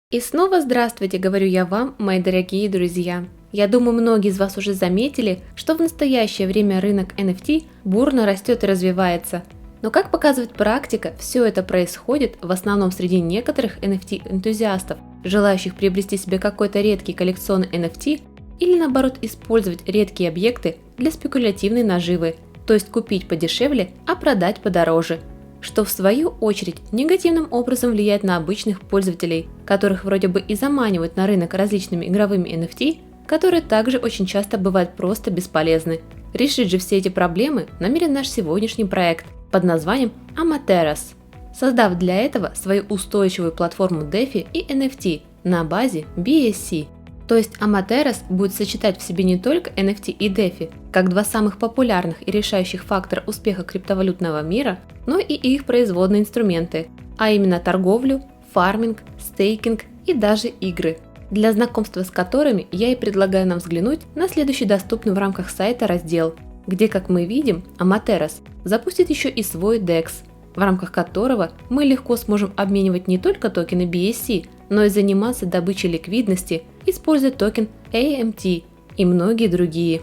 И снова здравствуйте, говорю я вам, мои дорогие друзья. Я думаю, многие из вас уже заметили, что в настоящее время рынок NFT бурно растет и развивается. Но как показывает практика, все это происходит в основном среди некоторых NFT-энтузиастов, желающих приобрести себе какой-то редкий коллекционный NFT или наоборот использовать редкие объекты для спекулятивной наживы, то есть купить подешевле, а продать подороже, что в свою очередь негативным образом влияет на обычных пользователей, которых вроде бы и заманивают на рынок различными игровыми NFT, которые также очень часто бывают просто бесполезны. Решить же все эти проблемы намерен наш сегодняшний проект под названием Amateras, создав для этого свою устойчивую платформу DeFi и NFT на базе BSC. То есть Amateras будет сочетать в себе не только NFT и DeFi, как два самых популярных и решающих фактора успеха криптовалютного мира, но и их производные инструменты, а именно торговлю, фарминг, стейкинг и даже игры, для знакомства с которыми я и предлагаю нам взглянуть на следующий доступный в рамках сайта раздел, где, как мы видим, Amateras запустит еще и свой DEX, в рамках которого мы легко сможем обменивать не только токены BSC, но и заниматься добычей ликвидности, используя токен AMT и многие другие.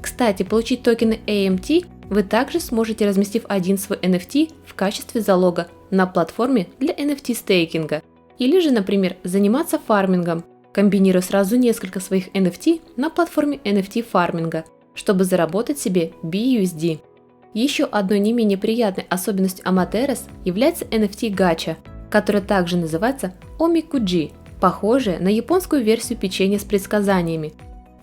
Кстати, получить токены AMT вы также сможете, разместив один свой NFT в качестве залога на платформе для NFT стейкинга, или же, например, заниматься фармингом, комбинируя сразу несколько своих NFT на платформе NFT фарминга, чтобы заработать себе BUSD. Еще одной не менее приятной особенностью Amateras является NFT гача, которая также называется Omikuji, похожая на японскую версию печенья с предсказаниями.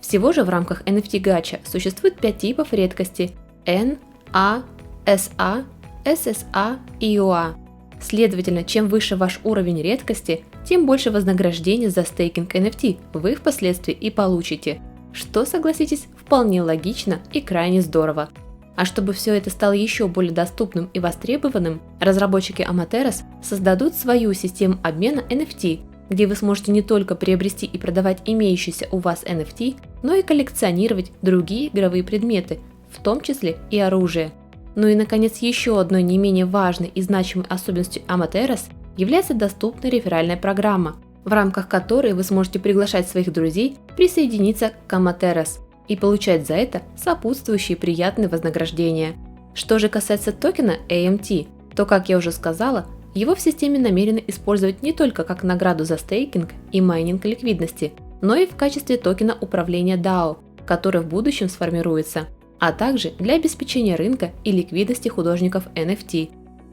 Всего же в рамках NFT гача существует 5 типов редкости N, A, SA, SSA и UA. Следовательно, чем выше ваш уровень редкости, тем больше вознаграждения за стейкинг NFT вы впоследствии и получите, что, согласитесь, вполне логично и крайне здорово. А чтобы все это стало еще более доступным и востребованным, разработчики Amateras создадут свою систему обмена NFT, где вы сможете не только приобрести и продавать имеющиеся у вас NFT, но и коллекционировать другие игровые предметы, в том числе и оружие. Ну и наконец, еще одной не менее важной и значимой особенностью Amateras является доступная реферальная программа, в рамках которой вы сможете приглашать своих друзей присоединиться к Amateras и получать за это сопутствующие приятные вознаграждения. Что же касается токена AMT, то, как я уже сказала, его в системе намерены использовать не только как награду за стейкинг и майнинг ликвидности, но и в качестве токена управления DAO, который в будущем сформируется, а также для обеспечения рынка и ликвидности художников NFT.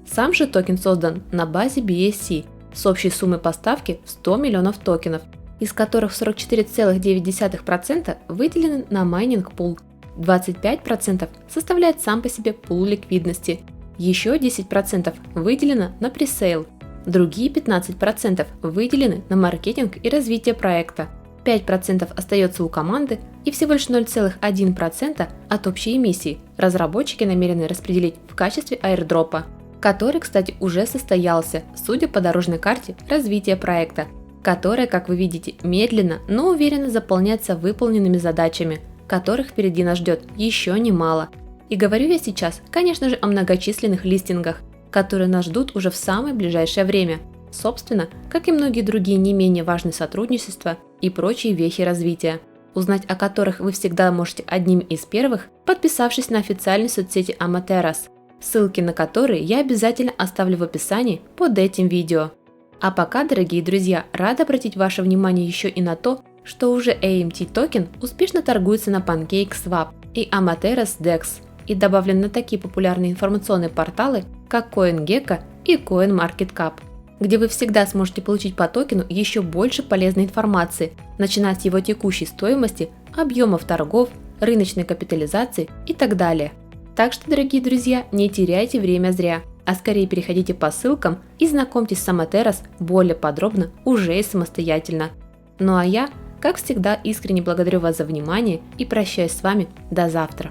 Сам же токен создан на базе BSC с общей суммой поставки в 100 миллионов токенов, из которых 44,9% выделены на майнинг пул, 25% составляет сам по себе пул ликвидности, еще 10% выделено на пресейл, другие 15% выделены на маркетинг и развитие проекта, 5% остается у команды и всего лишь 0,1% от общей эмиссии разработчики намерены распределить в качестве аирдропа, который, кстати, уже состоялся, судя по дорожной карте развития проекта, которая, как вы видите, медленно, но уверенно заполняется выполненными задачами, которых впереди нас ждет еще немало. И говорю я сейчас, конечно же, о многочисленных листингах, которые нас ждут уже в самое ближайшее время, собственно, как и многие другие не менее важные сотрудничества и прочие вехи развития, узнать о которых вы всегда можете одним из первых, подписавшись на официальные соцсети Amateras, ссылки на которые я обязательно оставлю в описании под этим видео. А пока, дорогие друзья, рада обратить ваше внимание еще и на то, что уже AMT токен успешно торгуется на PancakeSwap и Amateras DEX и добавлен на такие популярные информационные порталы, как CoinGecko и CoinMarketCap, где вы всегда сможете получить по токену еще больше полезной информации, начиная с его текущей стоимости, объемов торгов, рыночной капитализации и так далее. Так что, дорогие друзья, не теряйте время зря, а скорее переходите по ссылкам и знакомьтесь с Amateras более подробно уже и самостоятельно. Ну а я, как всегда, искренне благодарю вас за внимание и прощаюсь с вами до завтра.